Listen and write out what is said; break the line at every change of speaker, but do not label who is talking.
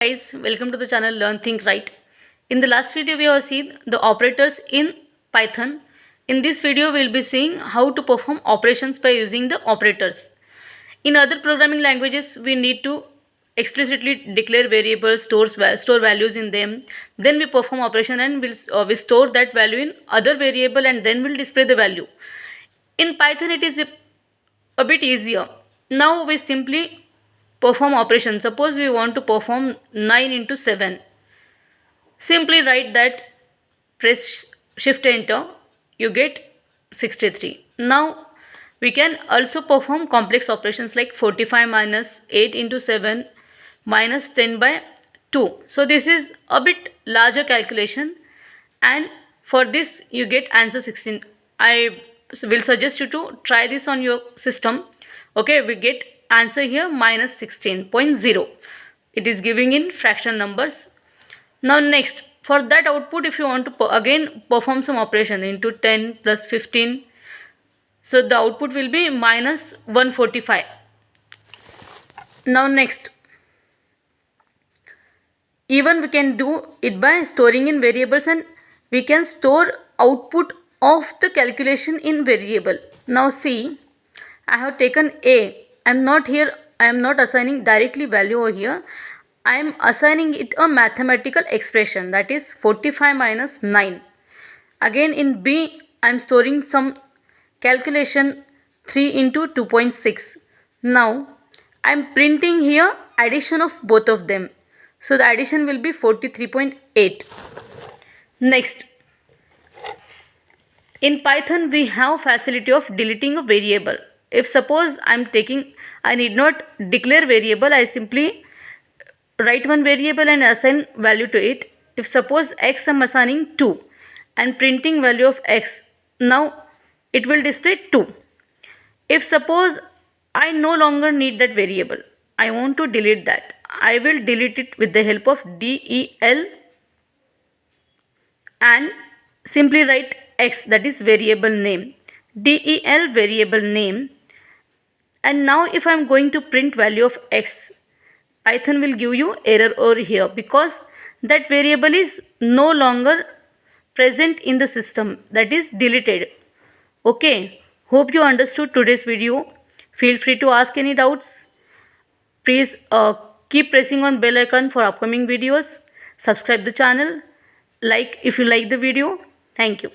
Guys, welcome to the channel Learn Think Right. In the last video we have seen the operators in Python. In this video we will be seeing how to perform operations by using the operators. In other programming languages we need to explicitly declare variables, store values in them, then we perform operation and we store that value in other variable and then we'll display the value. In Python it is a bit easier. Now we simply perform operation. Suppose we want to perform 9 into 7. Simply write that, press shift enter, you get 63. Now we can also perform complex operations like 45 minus 8 into 7 minus 10 by 2. So this is a bit larger calculation and for this you get answer 16. I will suggest you to try this on your system. Okay, we get answer here minus 16.0. It is giving in fractional numbers. Now next, for that output if you want to again perform some operation into 10 plus 15, so the output will be minus 145. Now next, even we can do it by storing in variables and we can store output of the calculation in variable. Now see, I have taken A. I am not assigning directly value over here. I am assigning it a mathematical expression, that is 45 minus 9. Again in B I am storing some calculation 3 into 2.6. Now I am printing here addition of both of them. So the addition will be 43.8. Next, in Python we have facility of deleting a variable. If suppose I need not declare variable, I simply write one variable and assign value to it. If suppose x I am assigning 2 and printing value of x, now it will display 2. If suppose I no longer need that variable, I want to delete that, I will delete it with the help of del and simply write x, that is variable name, del variable name. And now if I am going to print value of x, Python will give you error over here because that variable is no longer present in the system, that is deleted. Okay, hope you understood today's video. Feel free to ask any doubts. Please keep pressing on bell icon for upcoming videos. Subscribe the channel. Like if you like the video. Thank you.